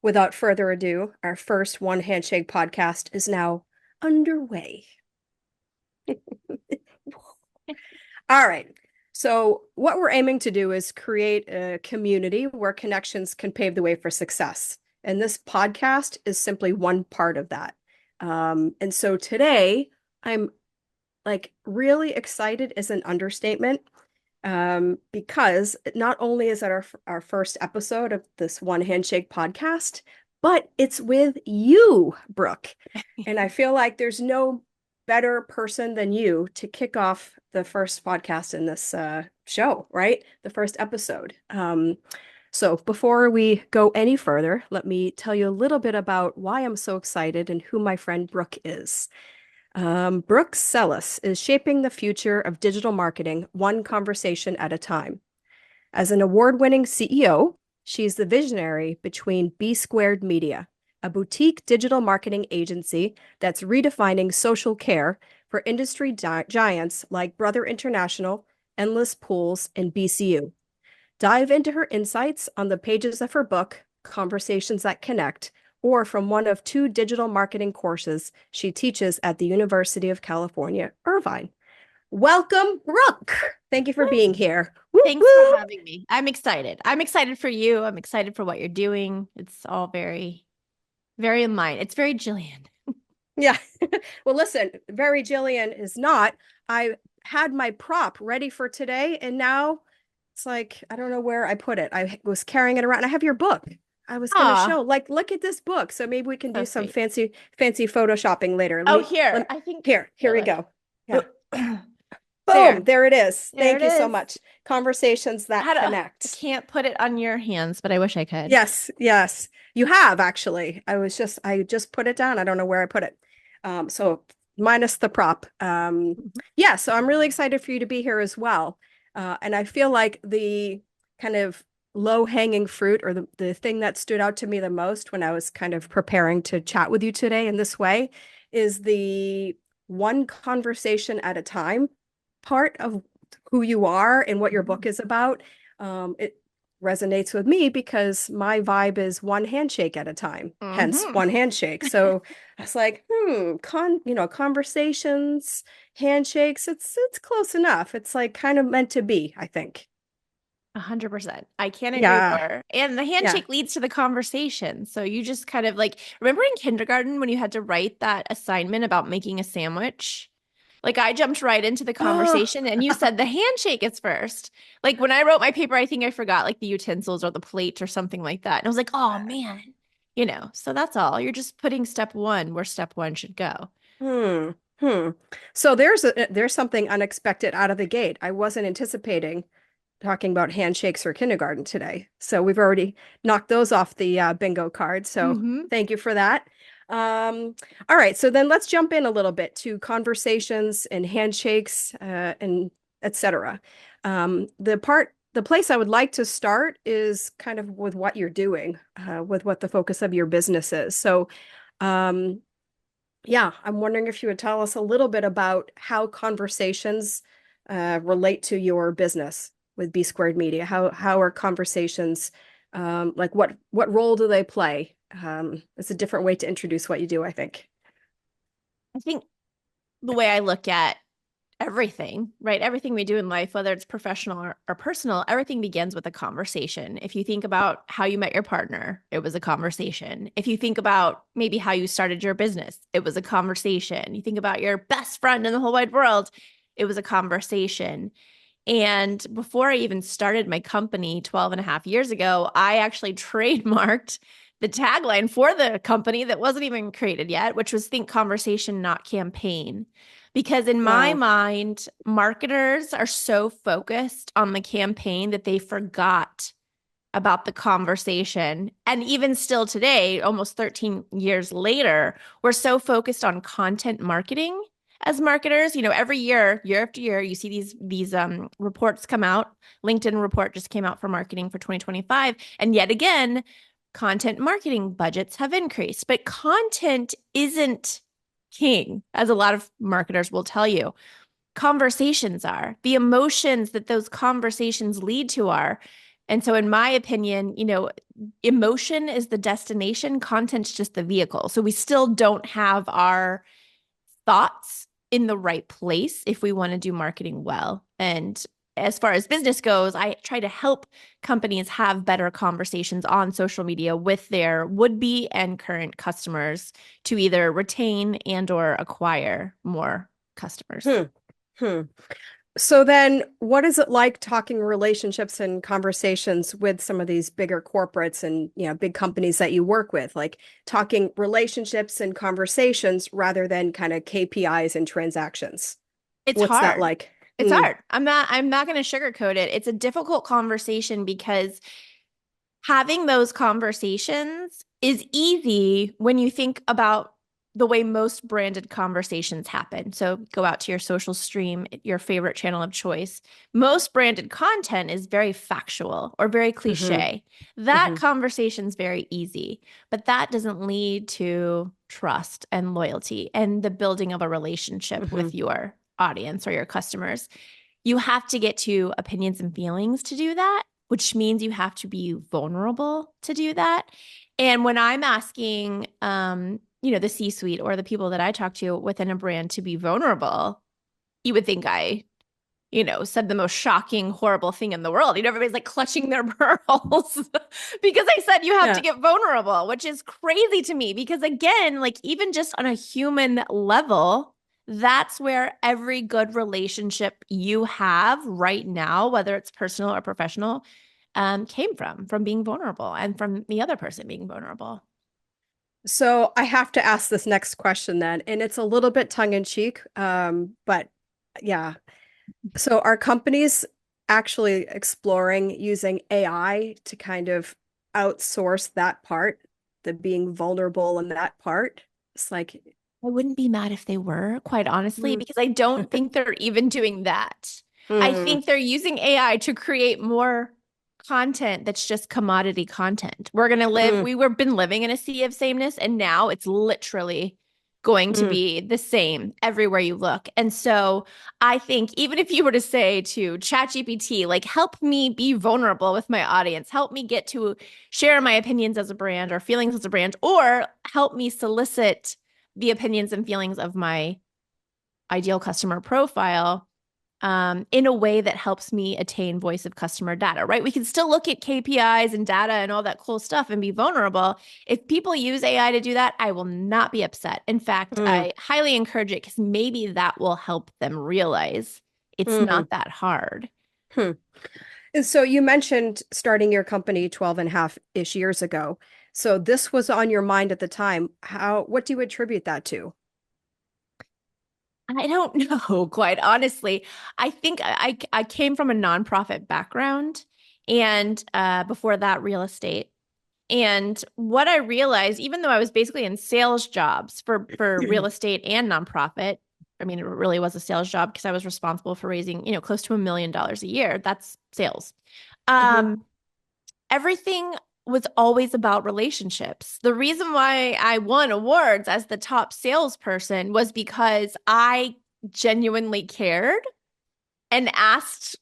Without further ado, our first One Handshake podcast is now underway. All right. So, what we're aiming to do is create a community where connections can pave the way for success. And this podcast is simply one part of that. And so today, I'm like really excited is an understatement because not only is it our first episode of this One Handshake podcast, but it's with you, Brooke. And I feel like there's no better person than you to kick off the first podcast in this show, right? The first episode. So before we go any further, let me tell you a little bit about why I'm so excited and who my friend Brooke is. Brooke Sellas is shaping the future of digital marketing one conversation at a time. As an award-winning CEO, she's the visionary between B Squared Media, a boutique digital marketing agency that's redefining social care for industry giants like Brother International, Endless Pools, and BCU. Dive into her insights on the pages of her book, Conversations That Connect, or from one of two digital marketing courses she teaches at the University of California, Irvine. Welcome, Brooke. Thank you for being here. Woo Thanks for woo. having me. I'm excited. I'm excited for you. I'm excited for what you're doing. It's all very, very in line. It's very Jillian. Yeah. Well, listen, very Jillian is not. I had my prop ready for today, and now it's like, I don't know where I put it. I was carrying it around. I have your book. I was going to Aw, show, like, look at this book. So maybe we can so do some sweet. fancy photoshopping later. Oh, here. I think Here here, we look. go. Yeah. Boom, There. there it is. There Thank it you so is. much. Conversations that I connect. can't put it on your hands, but I wish I could. Yes, yes. You have actually. I just put it down. I don't know where I put it. So minus the prop. Mhm. Yeah, so I'm really excited for you to be here as well. And I feel like the kind of low-hanging fruit or the thing that stood out to me the most when I was kind of preparing to chat with you today in this way is the one conversation at a time part of who you are and what your book is about. It resonates with me because my vibe is one handshake at a time, hence Mhm. one handshake. So I was like, conversations, handshakes, it's close enough. It's like kind of meant to be, I think. 100%. I can't agree Yeah, more. And the yeah. handshake leads to the conversation. So you just kind of like, remember in kindergarten when you had to write that assignment about making a sandwich? Like I jumped right into the Oh, conversation and you said the handshake is first. Like when I wrote my paper, I think I forgot like the utensils or the plate or something like that. And I was like, oh man, so that's all. You're just putting step one where step one should go. hmm, hmm. So there's something unexpected out of the gate. I wasn't anticipating talking about handshakes for kindergarten today. So we've already knocked those off the bingo card. So Hmm. thank you for that. All right, so then let's jump in a little bit to conversations and handshakes and etc. The place I would like to start is kind of with what you're doing, with what the focus of your business is. So, um, yeah, I'm wondering if you would tell us a little bit about how conversations relate to your business with B Squared Media. How are conversations like what role do they play? It's a different way to introduce what you do, I think. I think the way I look at everything, right? Everything we do in life, whether it's professional or personal, everything begins with a conversation. If you think about how you met your partner, it was a conversation. If you think about maybe how you started your business, it was a conversation. You think about your best friend in the whole wide world, it was a conversation. And before I even started my company 12 and a half years ago, I actually trademarked the tagline for the company that wasn't even created yet, which was think conversation, not campaign. Because in my Wow. mind, marketers are so focused on the campaign that they forgot about the conversation. And even still today, almost 13 years later, we're so focused on content marketing as marketers. Every year after year, you see these reports come out. LinkedIn report just came out for marketing for 2025. And yet again, content marketing budgets have increased, but content isn't king, as a lot of marketers will tell you. Conversations are. The emotions that those conversations lead to are. And so in my opinion, emotion is the destination, content's just the vehicle. So we still don't have our thoughts in the right place if we want to do marketing well. And as far as business goes, I try to help companies have better conversations on social media with their would-be and current customers to either retain and or acquire more customers. Hmm. So then what is it like talking relationships and conversations with some of these bigger corporates and, big companies that you work with, like talking relationships and conversations rather than kind of KPIs and transactions? It's What's that hard. like? It's hard. I'm not going to sugarcoat it. It's a difficult conversation because having those conversations is easy when you think about the way most branded conversations happen. So go out to your social stream, your favorite channel of choice. Most branded content is very factual or very Mm-hmm. cliche. That Mm-hmm. conversation's very easy, but that doesn't lead to trust and loyalty and the building of a relationship Mm-hmm. with your audience or your customers. You have to get to opinions and feelings to do that, which means you have to be vulnerable to do that. And when I'm asking, the C-suite or the people that I talk to within a brand to be vulnerable, you would think I, said the most shocking, horrible thing in the world. Everybody's like clutching their pearls because I said you have to Yeah. get vulnerable, which is crazy to me because again, like even just on a human level, that's where every good relationship you have right now, whether it's personal or professional, came from being vulnerable and from the other person being vulnerable. So I have to ask this next question then, and it's a little bit tongue in cheek, but yeah. So are companies actually exploring using AI to kind of outsource that part, the being vulnerable in that part? It's like, I wouldn't be mad if they were, quite honestly, mm, because I don't think they're even doing that. I mm, think they're using AI to create more content that's just commodity content. We're going to live, mm, we were been living in a sea of sameness, and now it's literally going to mm, be the same everywhere you look. And so I think even if you were to say to ChatGPT, like, help me be vulnerable with my audience, help me get to share my opinions as a brand or feelings as a brand, or help me solicit the opinions and feelings of my ideal customer profile in a way that helps me attain voice of customer data, right? We can still look at KPIs and data and all that cool stuff and be vulnerable. If people use AI to do that, I will not be upset. In fact, mm, I highly encourage it because maybe that will help them realize it's mm, not that hard. hmm. And so you mentioned starting your company 12 and a half-ish years ago. So this was on your mind at the time. What do you attribute that to? I don't know, quite honestly. I think I came from a nonprofit background and before that, real estate. And what I realized, even though I was basically in sales jobs for real estate and nonprofit, I mean, it really was a sales job because I was responsible for raising, close to $1 million a year. That's sales. Hmm. Um, Everything was always about relationships. The reason why I won awards as the top salesperson was because I genuinely cared and asked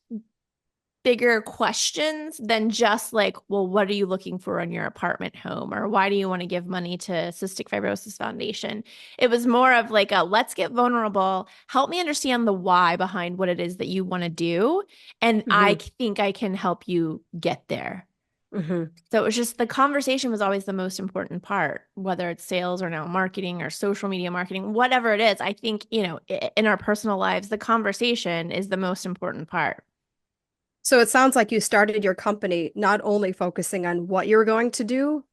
bigger questions than just like, well, what are you looking for in your apartment home? Or why do you want to give money to Cystic Fibrosis Foundation? It was more of like a let's get vulnerable, help me understand the why behind what it is that you want to do. And I Hmm. think I can help you get there. Hmm. So it was just the conversation was always the most important part, whether it's sales or now marketing or social media marketing, whatever it is. I think, in our personal lives, the conversation is the most important part. So it sounds like you started your company not only focusing on what you were going to do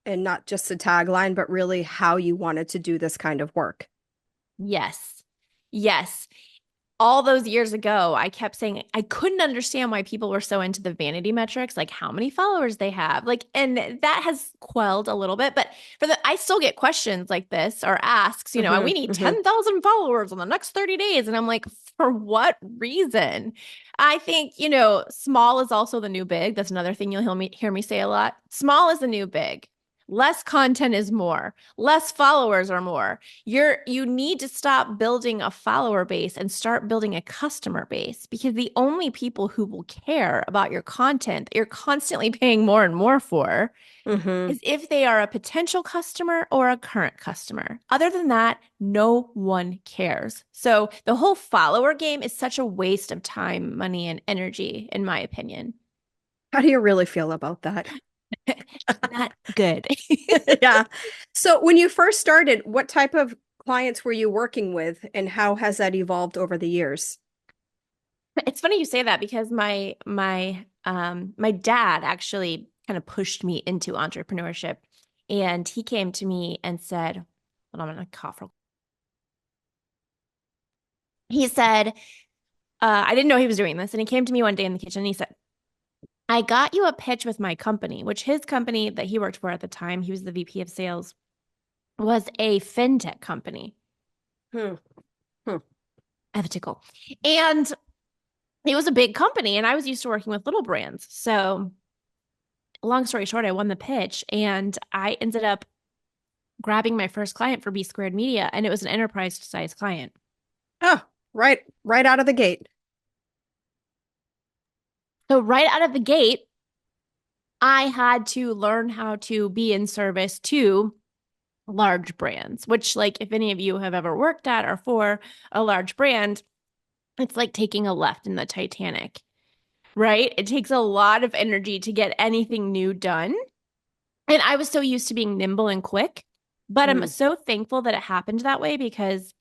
and not just the tagline, but really how you wanted to do this kind of work. Yes. Yes. All those years ago, I kept saying I couldn't understand why people were so into the vanity metrics, like how many followers they have. Like, and that has quelled a little bit, but I still get questions like this or asks, Hmm. we need Hmm. 10,000 followers in the next 30 days. And I'm like, for what reason? I think, small is also the new big. That's another thing you'll hear me say a lot. Small is the new big. Less content is more. Less followers are more. You need to stop building a follower base and start building a customer base, because the only people who will care about your content that you're constantly paying more and more for Mm-hmm. is if they are a potential customer or a current customer. Other than that, no one cares. So the whole follower game is such a waste of time, money, and energy, in my opinion. How do you really feel about that? Not good. Yeah. So when you first started, what type of clients were you working with and how has that evolved over the years? It's funny you say that, because my dad actually kind of pushed me into entrepreneurship, and he came to me and said, hold on, I'm gonna cough real. He said, I didn't know he was doing this, and he came to me one day in the kitchen and he said, I got you a pitch with my company, which his company that he worked for at the time, he was the VP of sales, was a fintech company. Hmm. Hmm. I have a tickle. And it was a big company, and I was used to working with little brands. So long story short, I won the pitch, and I ended up grabbing my first client for B Squared Media, and it was an enterprise size client. Oh, right out of the gate. So right out of the gate, I had to learn how to be in service to large brands, which, like, if any of you have ever worked at or for a large brand, it's like taking a left in the Titanic, right? It takes a lot of energy to get anything new done. And I was so used to being nimble and quick, but I'm Mm. so thankful that it happened that way, because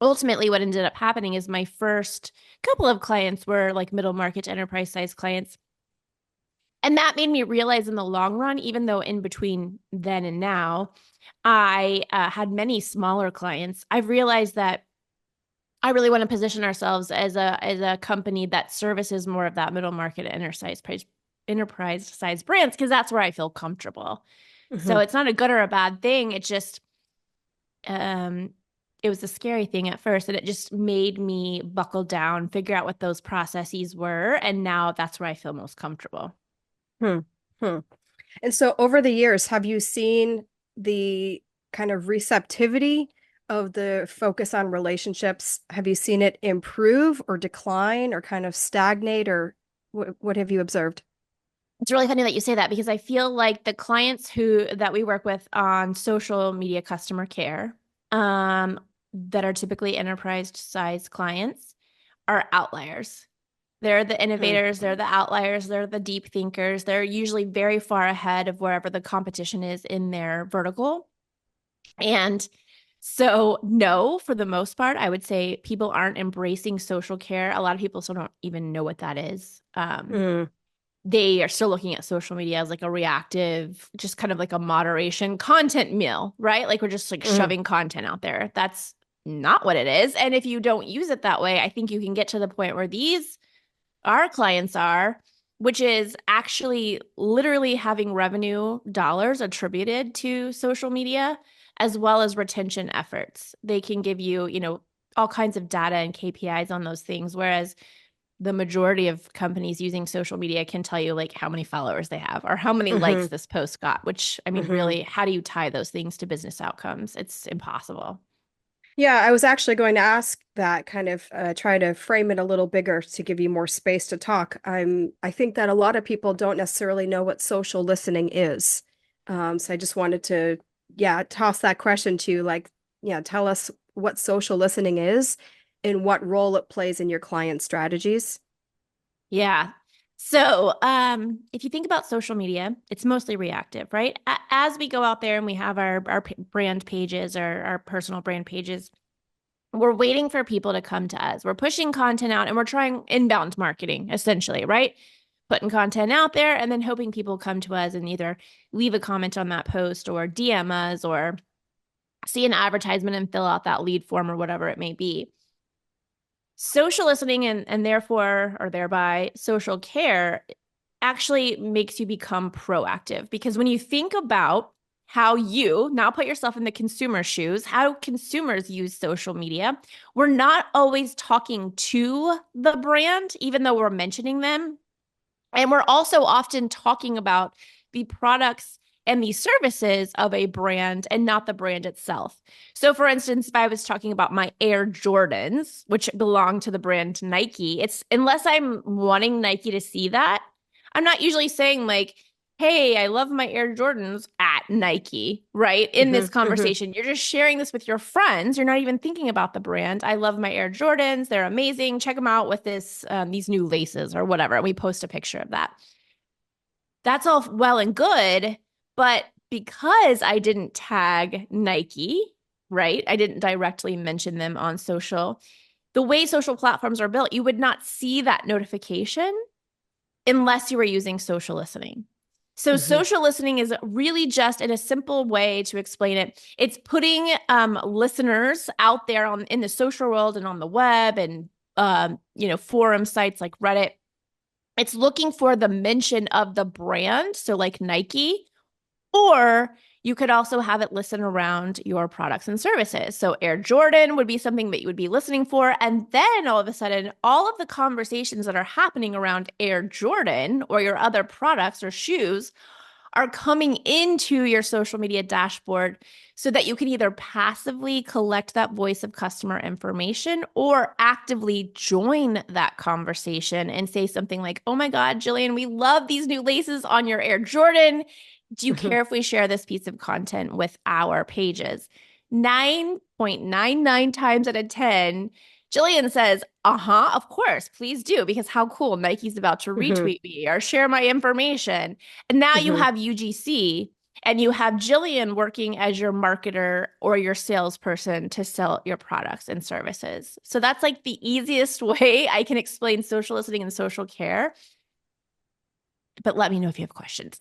ultimately what ended up happening is my first couple of clients were like middle market to enterprise size clients. And that made me realize in the long run, even though in between then and now, I had many smaller clients, I've realized that I really want to position ourselves as a company that services more of that middle market enterprise size brands, because that's where I feel comfortable. So Hmm. it's not a good or a bad thing. It just um it was a scary thing at first, and it just made me buckle down, figure out what those processes were, and now that's where I feel most comfortable. Hmm. Hmm. And so over the years, have you seen the kind of receptivity of the focus on relationships? Have you seen it improve or decline or kind of stagnate, or what have you observed? It's really funny that you say that, because I feel like the clients who that we work with on social media customer care, that are typically enterprise size clients, are outliers. They're the Hmm. innovators, they're the outliers, they're the deep thinkers. They're usually very far ahead of wherever the competition is in their vertical. And so, no, for the most part, I would say people aren't embracing social care. A lot of people still don't even know what that is. Mm. They are still looking at social media as like a reactive, just kind of like a moderation content mill, right? Like we're just like Mm. shoving content out there. That's not what it is. And if you don't use it that way, I think you can get to the point where these our clients are, which is actually literally having revenue dollars attributed to social media, as well as retention efforts. They can give you, all kinds of data and KPIs on those things. Whereas the majority of companies using social media can tell you like how many followers they have or how many likes Hmm. this post got, which, I mean, Hmm. really, how do you tie those things to business outcomes? It's impossible. Yeah, I was actually going to ask that, kind of try to frame it a little bigger to give you more space to talk. I think that a lot of people don't necessarily know what social listening is. So I just wanted to, yeah, toss that question to you, like, yeah, tell us what social listening is and what role it plays in your client strategies. Yeah. So, if you think about social media, it's mostly reactive, right? As we go out there and we have our brand pages or our personal brand pages, we're waiting for people to come to us. We're pushing content out and we're trying inbound marketing, essentially, right? Putting content out there and then hoping people come to us and either leave a comment on that post or DM us or see an advertisement and fill out that lead form or whatever it may be. Social listening and therefore or thereby social care actually makes you become proactive, because when you think about how you now put yourself in the consumer shoes, how consumers use social media, we're not always talking to the brand, even though we're mentioning them. And we're also often talking about the products and the services of a brand and not the brand itself. So for instance, if I was talking about my Air Jordans, which belong to the brand Nike, it's unless I'm wanting Nike to see that, I'm not usually saying like, hey, I love my Air Jordans at Nike, right? In this conversation, you're just sharing this with your friends. You're not even thinking about the brand. I love my Air Jordans. They're amazing. Check them out with these new laces or whatever. And we post a picture of that. That's all well and good, but because I didn't tag Nike, right? I didn't directly mention them on social. The way social platforms are built, you would not see that notification unless you were using social listening. So social listening is really just, in a simple way to explain it, it's putting listeners out there in the social world and on the web and forum sites like Reddit. It's looking for the mention of the brand, so like Nike, or you could also have it listen around your products and services. So Air Jordan would be something that you would be listening for. And then all of a sudden, all of the conversations that are happening around Air Jordan or your other products or shoes are coming into your social media dashboard so that you can either passively collect that voice of customer information or actively join that conversation and say something like, oh my God, Jillian, we love these new laces on your Air Jordan. Do you care if we share this piece of content with our pages? 9.99 times out of 10, Jillian says, of course, please do, because how cool, Nike's about to retweet me or share my information. And now you have UGC and you have Jillian working as your marketer or your salesperson to sell your products and services. So that's like the easiest way I can explain social listening and social care. But let me know if you have questions.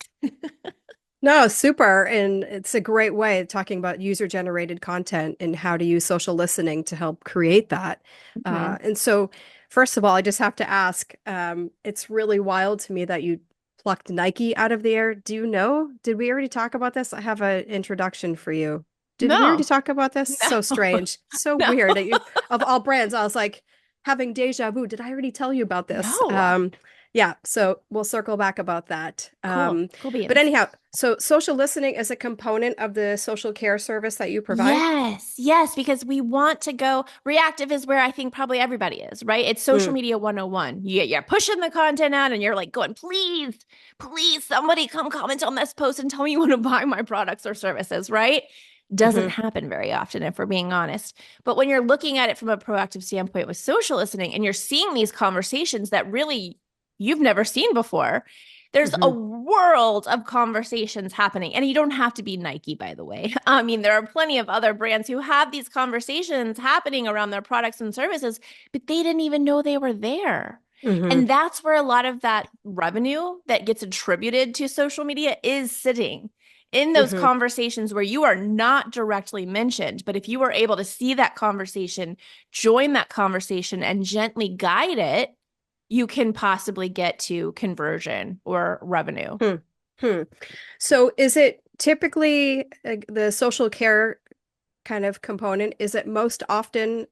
No, super. And it's a great way of talking about user-generated content and how to use social listening to help create that. And so, first of all, I just have to ask, it's really wild to me that you plucked Nike out of the air. Do you know? Did we already talk about this? I have an introduction for you. Did we already talk about this? So strange. So weird that you, of all brands, I was like having deja vu. Did I already tell you about this? No. Yeah, so we'll circle back about that. Cool beans. But anyhow, so social listening is a component of the social care service that you provide? Yes, because we want to go reactive is where I think probably everybody is, right? It's social media 101. You're pushing the content out and you're like going, please, somebody come comment on this post and tell me you want to buy my products or services, right? Doesn't happen very often, if we're being honest. But when you're looking at it from a proactive standpoint with social listening and you're seeing these conversations that really you've never seen before, there's a world of conversations happening. And you don't have to be Nike, by the way. I mean, there are plenty of other brands who have these conversations happening around their products and services, but they didn't even know they were there. And that's where a lot of that revenue that gets attributed to social media is sitting in those conversations where you are not directly mentioned. But if you are able to see that conversation, join that conversation, and gently guide it, you can possibly get to conversion or revenue. So is it typically the social care kind of component? Is it most often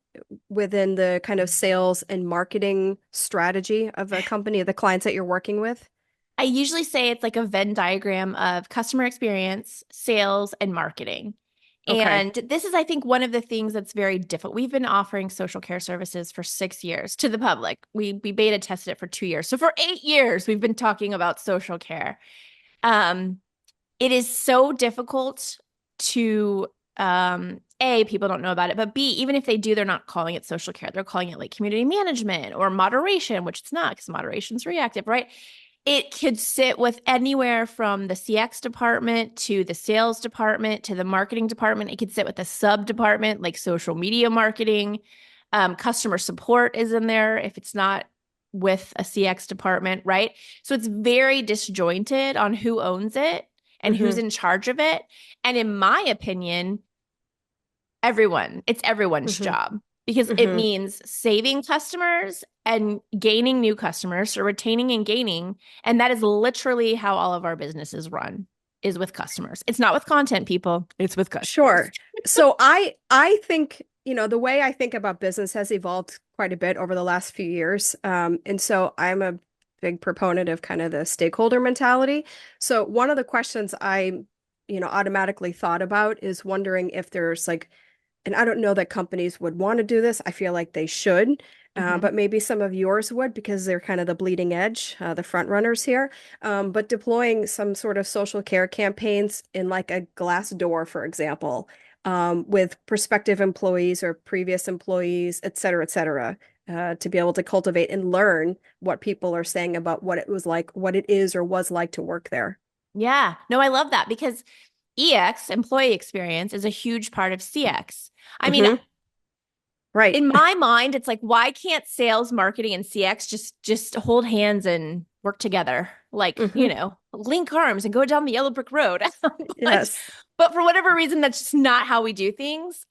within the kind of sales and marketing strategy of a company, the clients that you're working with? I usually say it's like a Venn diagram of customer experience, sales, and marketing. Okay. And this is, I think, one of the things that's very different. We've been offering social care services for 6 years to the public. We beta tested it for 2 years. So for 8 years, we've been talking about social care. It is so difficult to, A, people don't know about it, but B, even if they do, they're not calling it social care. They're calling it like community management or moderation, which it's not because moderation is reactive, right? It could sit with anywhere from the CX department to the sales department to the marketing department. It could sit with a sub department like social media marketing. Customer support is in there if it's not with a CX department, right? So it's very disjointed on who owns it and who's in charge of it. And in my opinion, it's everyone's job. Because it means saving customers and gaining new customers, so retaining and gaining. And that is literally how all of our businesses run, is with customers. It's not with content, people. It's with customers. Sure. So I think, the way I think about business has evolved quite a bit over the last few years. And so I'm a big proponent of kind of the stakeholder mentality. So one of the questions I automatically thought about is wondering if there's like, and I don't know that companies would want to do this. I feel like they should, Mhm. but maybe some of yours would because they're kind of the bleeding edge, the front runners here. But deploying some sort of social care campaigns in like a glass door, for example, with prospective employees or previous employees, et cetera, to be able to cultivate and learn what people are saying about what it was like, what it is or was like to work there. Yeah. No, I love that because EX, employee experience, is a huge part of CX. I mean, Hmm. Right. in my mind, it's like, why can't sales, marketing, and CX just hold hands and work together? Like, Hmm. link arms and go down the yellow brick road. but Yes. but for whatever reason, that's just not how we do things.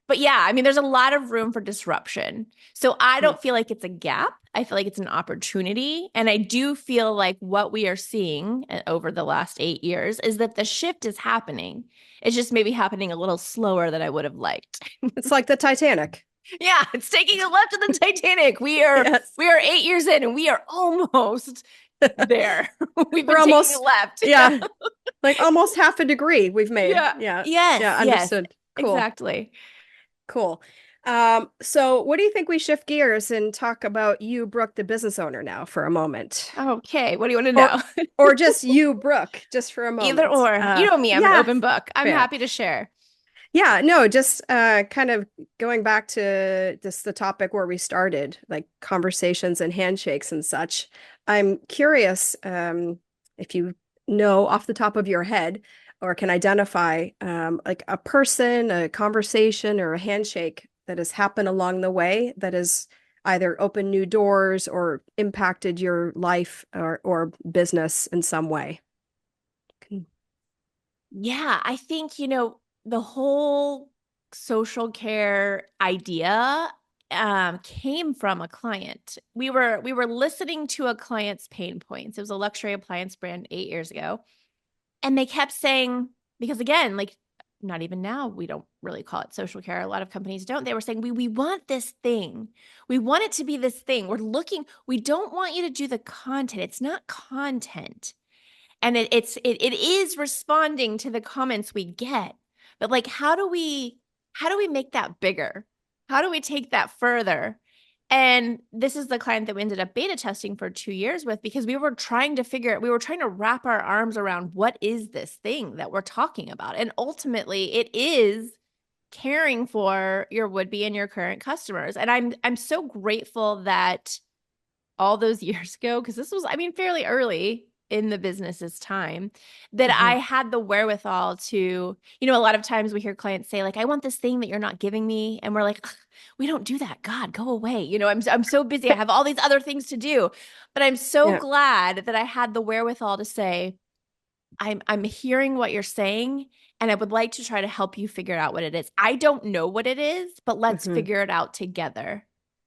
But yeah, I mean, there's a lot of room for disruption. So I Hmm. don't feel like it's a gap. I feel like it's an opportunity. And I do feel like what we are seeing over the last 8 years is that the shift is happening. It's just maybe happening a little slower than I would have liked. It's like the Titanic. Yeah, it's taking a left to the Titanic. We are Yes. we are 8 years in and we are almost there. We've We're been taking a almost, left. yeah, like almost half a degree we've made. Yeah. Yeah. Yes, Yeah. yes, Understood. Cool. exactly. Cool. So what do you think we shift gears and talk about you, Brooke, the business owner now for a moment? Okay, what do you want to Or know? or just you, Brooke, just for a Either moment. or. You know me, I'm an Yeah, open book. I'm fair. happy to share. Yeah, no, just kind of going back to just the topic where we started, like conversations and handshakes and such. I'm curious if you know off the top of your head or can identify like a person, a conversation, or a handshake that has happened along the way that has either opened new doors or impacted your life or business in some way. Yeah, I think, the whole social care idea came from a client. We were listening to a client's pain points. It was a luxury appliance brand 8 years ago. And they kept saying, because again, like not even now, we don't really call it social care. A lot of companies don't. They were saying, we want this thing. We want it to be this thing. We don't want you to do the content. It's not content. And it is responding to the comments we get. But like, how do we make that bigger? How do we take that further? And this is the client that we ended up beta testing for 2 years with because we were trying to wrap our arms around what is this thing that we're talking about. And ultimately it is caring for your would-be and your current customers. And I'm so grateful that all those years ago, because this was, I mean, fairly early in the business's time, that I Mhm. had the wherewithal to, a lot of times we hear clients say, like, I want this thing that you're not giving me. And we're like, "Ugh, we don't do that. God, go away. I'm so busy. I have all these other things to do. But I'm so Yeah. glad that I had the wherewithal to say, I'm hearing what you're saying, and I would like to try to help you figure out what it is. I don't know what it is, but let's Hmm. figure it out together.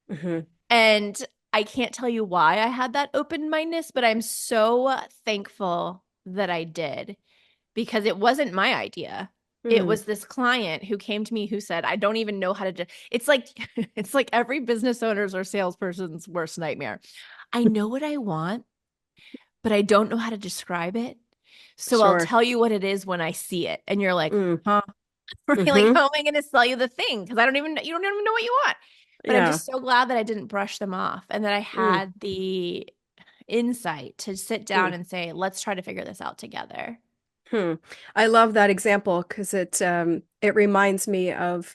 Hmm. And I can't tell you why I had that open mindedness, but I'm so thankful that I did because it wasn't my idea. It Hmm. was this client who came to me who said, I don't even know how to do it's like it's like every business owner's or salesperson's worst nightmare. I know what I want, but I don't know how to describe it. So I'll Sure. tell you what it is when I see it. And you're like, Mm. huh? Right? Like, Hmm. how am I going to sell you the thing? Because you don't even know what you want. But I'm Yeah. just so glad that I didn't brush them off and that I Mm. had the insight to sit Mm. down and say, let's try to figure this out together. Hmm. I love that example because it reminds me of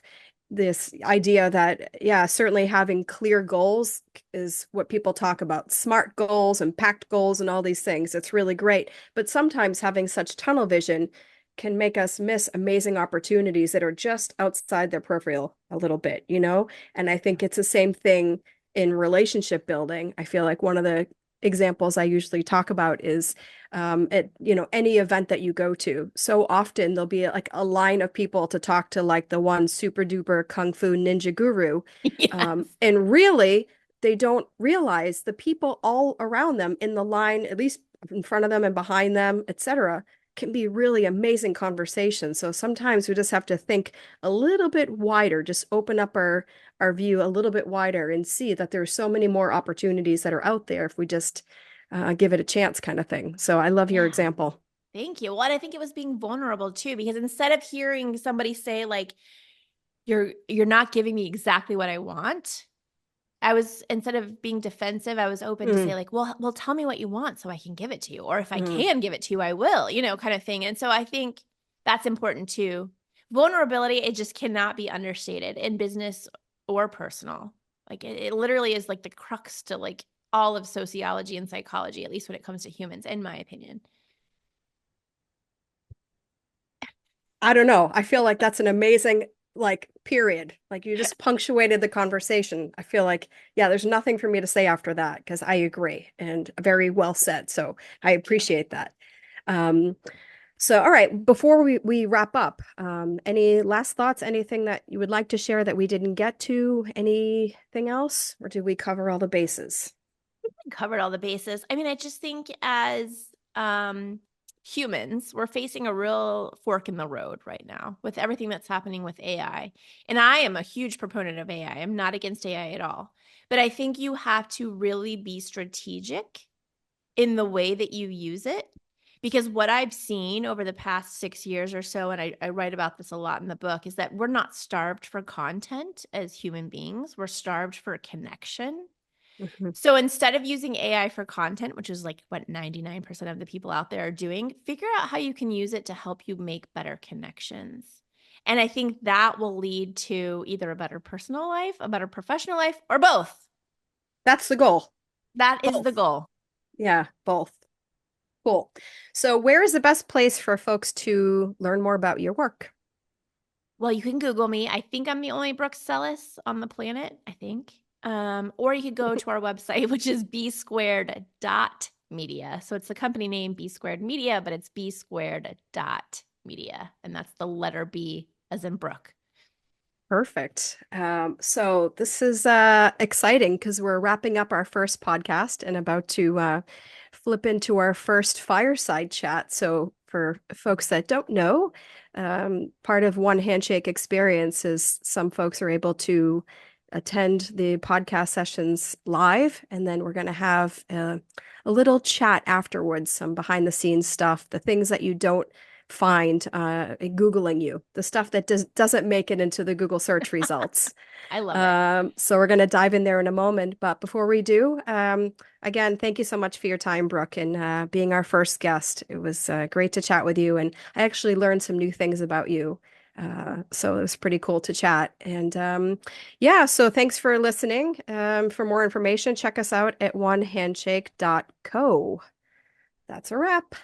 this idea that yeah, certainly having clear goals is what people talk about, smart goals, impact goals, and all these things. It's really great, but sometimes having such tunnel vision can make us miss amazing opportunities that are just outside their peripheral a little bit, you know? And I think it's the same thing in relationship building. I feel like one of the examples I usually talk about is at any event that you go to. So often there'll be like a line of people to talk to like the one super duper kung fu ninja guru, Yes. and really they don't realize the people all around them in the line, at least in front of them and behind them, etc., can be really amazing conversations. So sometimes we just have to think a little bit wider, just open up our view a little bit wider and see that there's so many more opportunities that are out there if we just give it a chance kind of thing. So I love your Yeah. example. Thank you. Well, and I think it was being vulnerable too, because instead of hearing somebody say like, you're not giving me exactly what I want, I was, instead of being defensive, I was open to say Mm, like, well, tell me what you want so I can give it to you. Or if I mm. can give it to you, I will, kind of thing. And so I think that's important too. Vulnerability, it just cannot be understated in business or personal. Like it literally is like the crux to like all of sociology and psychology, at least when it comes to humans, in my opinion. I don't know. I feel like that's an amazing like period. Like you just punctuated the conversation. I feel like, yeah, there's nothing for me to say after that because I agree and very well said. So I appreciate that. Um, so all right, before we wrap up, any last thoughts, anything that you would like to share that we didn't get to, anything else, or did we cover all the bases? Covered all the bases. I mean, I just think as humans, we're facing a real fork in the road right now with everything that's happening with AI. And I am a huge proponent of AI. I'm not against AI at all. But I think you have to really be strategic in the way that you use it. Because what I've seen over the past 6 years or so, and I write about this a lot in the book, is that we're not starved for content as human beings. We're starved for connection. Mhm. So instead of using AI for content, which is like what 99% of the people out there are doing, figure out how you can use it to help you make better connections. And I think that will lead to either a better personal life, a better professional life, or both. That's the goal. That is the Both. goal. Yeah, both. Cool. So where is the best place for folks to learn more about your work? Well, you can Google me. I think I'm the only Brooke Sellas on the planet, I think. Or you could go to our website, which is b squared.media. So it's the company name B Squared Media, but it's b squared.media. And that's the letter B as in Brooke. Perfect. So this is exciting because we're wrapping up our first podcast and about to flip into our first fireside chat. So for folks that don't know, part of One Handshake experience is some folks are able to attend the podcast sessions live, and then we're going to have a little chat afterwards, some behind the scenes stuff, the things that you don't find Googling you, the stuff that doesn't make it into the Google search results. I love it. So we're going to dive in there in a moment. But before we do, again, thank you so much for your time, Brooke, and being our first guest. It was great to chat with you. And I actually learned some new things about you. So it was pretty cool to chat. And yeah, so thanks for listening. For more information, check us out at onehandshake.co. That's a wrap.